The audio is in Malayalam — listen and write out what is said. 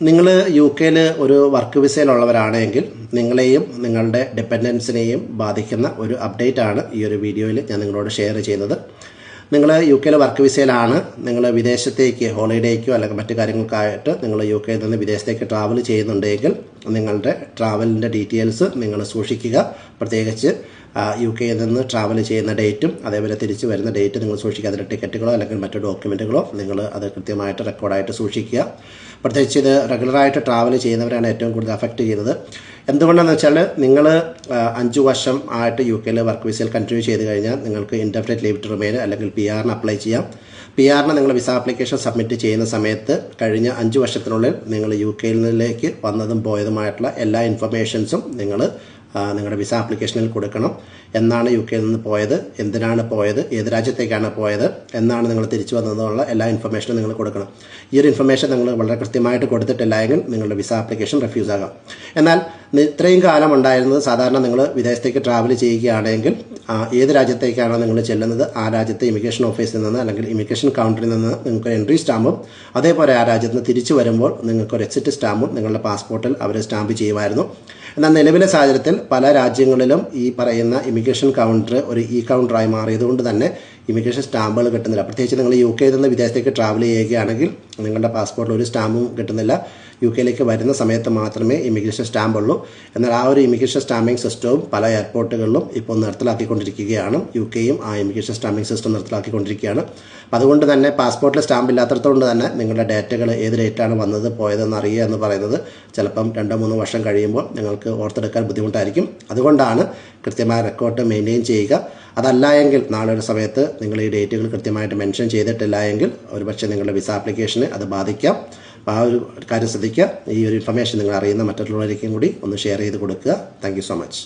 നിങ്ങൾ യു കെയിൽ ഒരു വർക്ക് വിസയിലുള്ളവരാണെങ്കിൽ നിങ്ങളെയും നിങ്ങളുടെ ഡിപ്പെൻഡൻസിനെയും ബാധിക്കുന്ന ഒരു അപ്ഡേറ്റ് ആണ് ഈ ഒരു വീഡിയോയിൽ ഞാൻ നിങ്ങളോട് ഷെയർ ചെയ്യുന്നത്. നിങ്ങൾ യു കെയിൽ വർക്ക് വിസയിലാണ്, നിങ്ങൾ വിദേശത്തേക്ക് ഹോളിഡേക്കോ അല്ലെങ്കിൽ മറ്റു കാര്യങ്ങൾക്കായിട്ട് നിങ്ങൾ യു കെയിൽ നിന്ന് വിദേശത്തേക്ക് ട്രാവൽ ചെയ്യുന്നുണ്ടെങ്കിൽ നിങ്ങളുടെ ട്രാവലിൻ്റെ ഡീറ്റെയിൽസ് നിങ്ങൾ സൂക്ഷിക്കുക. പ്രത്യേകിച്ച് യു കെയിൽ നിന്ന് ട്രാവൽ ചെയ്യുന്ന ഡേറ്റും അതേപോലെ തിരിച്ച് വരുന്ന ഡേറ്റ് നിങ്ങൾ സൂക്ഷിക്കുക. അതിൻ്റെ ടിക്കറ്റുകളോ അല്ലെങ്കിൽ മറ്റു ഡോക്യുമെൻറ്റുകളോ നിങ്ങൾ അത് കൃത്യമായിട്ട് റെക്കോർഡായിട്ട് സൂക്ഷിക്കുക. പ്രത്യേകിച്ച് ഇത് റെഗുലറായിട്ട് ട്രാവൽ ചെയ്യുന്നവരാണ് ഏറ്റവും കൂടുതൽ അഫക്റ്റ് ചെയ്യുന്നത്. എന്തുകൊണ്ടാണെന്ന് വെച്ചാൽ നിങ്ങൾ 5 വർഷം ആയിട്ട് യു കെയിൽ വർക്ക് വിസയിൽ കണ്ടിന്യൂ ചെയ്ത് കഴിഞ്ഞാൽ നിങ്ങൾക്ക് ഇൻഡെഫിനിറ്റ് ലീവ് ടു റിമെയിൻ അല്ലെങ്കിൽ PR-ന് അപ്ലൈ ചെയ്യാം. PR-ന് നിങ്ങൾ വിസ ആപ്ലിക്കേഷൻ സബ്മിറ്റ് ചെയ്യുന്ന സമയത്ത് കഴിഞ്ഞ 5 വർഷത്തിനുള്ളിൽ നിങ്ങൾ യു കെയിലേക്ക് വന്നതും പോയതുമായിട്ടുള്ള എല്ലാ ഇൻഫർമേഷൻസും നിങ്ങൾ നിങ്ങളുടെ വിസ ആപ്ലിക്കേഷനിൽ കൊടുക്കണം. എന്നാണ് യു കെയിൽ നിന്ന് പോയത്, എന്തിനാണ് പോയത്, ഏത് രാജ്യത്തേക്കാണ് പോയത്, എന്നാണ് നിങ്ങൾ തിരിച്ചു വന്നതെന്നുള്ള എല്ലാ ഇൻഫർമേഷനും നിങ്ങൾ കൊടുക്കണം. ഈ ഒരു ഇൻഫർമേഷൻ നിങ്ങൾ വളരെ കൃത്യമായിട്ട് കൊടുത്തിട്ടില്ല എങ്കിൽ നിങ്ങളുടെ വിസ ആപ്ലിക്കേഷൻ റിഫ്യൂസ് ആകാം. എന്നാൽ ഇത്രയും കാലം ഉണ്ടായിരുന്നത് സാധാരണ നിങ്ങൾ വിദേശത്തേക്ക് ട്രാവൽ ചെയ്യുകയാണെങ്കിൽ ഏത് രാജ്യത്തേക്കാണോ നിങ്ങൾ ചെല്ലുന്നത് ആ രാജ്യത്തെ ഇമിഗ്രേഷൻ ഓഫീസിൽ നിന്ന് അല്ലെങ്കിൽ ഇമിഗ്രേഷൻ കൗണ്ടറിൽ നിന്ന് നിങ്ങൾക്ക് എൻട്രി സ്റ്റാമ്പും അതേപോലെ ആ രാജ്യത്ത് നിന്ന് തിരിച്ചു വരുമ്പോൾ നിങ്ങൾക്ക് ഒരു എക്സിറ്റ് സ്റ്റാമ്പും നിങ്ങളുടെ പാസ്പോർട്ടിൽ അവർ സ്റ്റാമ്പ് ചെയ്യുമായിരുന്നു. എന്നാൽ നിലവിലെ സാഹചര്യത്തിൽ പല രാജ്യങ്ങളിലും ഈ പറയുന്ന ഇമിഗ്രേഷൻ കൗണ്ടർ ഒരു കൗണ്ടറായി മാറിയതുകൊണ്ട് തന്നെ ഇമിഗ്രേഷൻ സ്റ്റാമ്പുകൾ കിട്ടുന്നില്ല. പ്രത്യേകിച്ച് നിങ്ങൾ യു കെയിൽ നിന്ന് വിദേശത്തേക്ക് ട്രാവൽ ചെയ്യുകയാണെങ്കിൽ നിങ്ങളുടെ പാസ്പോർട്ടിൽ ഒരു സ്റ്റാമ്പും കിട്ടുന്നില്ല. യു കെയിലേക്ക് വരുന്ന സമയത്ത് മാത്രമേ ഇമിഗ്രേഷൻ സ്റ്റാമ്പ് ഉള്ളൂ. എന്നാൽ ആ ഒരു ഇമിഗ്രേഷൻ സ്റ്റാമ്പിംഗ് സിസ്റ്റവും പല എയർപോർട്ടുകളിലും ഇപ്പോൾ നിർത്തലാക്കിക്കൊണ്ടിരിക്കുകയാണ്. യു കെയും ആ ഇമിഗ്രേഷൻ സ്റ്റാമ്പിംഗ് സിസ്റ്റം നിർത്തലാക്കിക്കൊണ്ടിരിക്കുകയാണ്. അതുകൊണ്ട് തന്നെ പാസ്പോർട്ടിൽ സ്റ്റാമ്പ് ഇല്ലാത്തതുകൊണ്ട് തന്നെ നിങ്ങളുടെ ഡേറ്റകൾ ഏത് ഡേറ്റാണ് വന്നത് പോയതെന്ന് അറിയുക എന്ന് പറയുന്നത് ചിലപ്പം 2-3 വർഷം കഴിയുമ്പോൾ നിങ്ങൾക്ക് ഓർത്തെടുക്കാൻ ബുദ്ധിമുട്ടായിരിക്കും. അതുകൊണ്ടാണ് കൃത്യമായ റെക്കോർഡ് മെയിൻറ്റെയിൻ ചെയ്യുക. അതല്ല എങ്കിൽ നാളെ ഒരു സമയത്ത് നിങ്ങൾ ഈ ഡേറ്റുകൾ കൃത്യമായിട്ട് മെൻഷൻ ചെയ്തിട്ടില്ല എങ്കിൽ ഒരുപക്ഷെ നിങ്ങളുടെ വിസ ആപ്ലിക്കേഷനെ അത് ബാധിക്കാം. അപ്പോൾ ആ ഒരു കാര്യം ശ്രദ്ധിക്കുക. ഈ ഒരു ഇൻഫർമേഷൻ നിങ്ങൾ അറിയുന്ന മറ്റുള്ളവരേക്കും കൂടി ഒന്ന് ഷെയർ ചെയ്ത് കൊടുക്കുക. Thank you so much.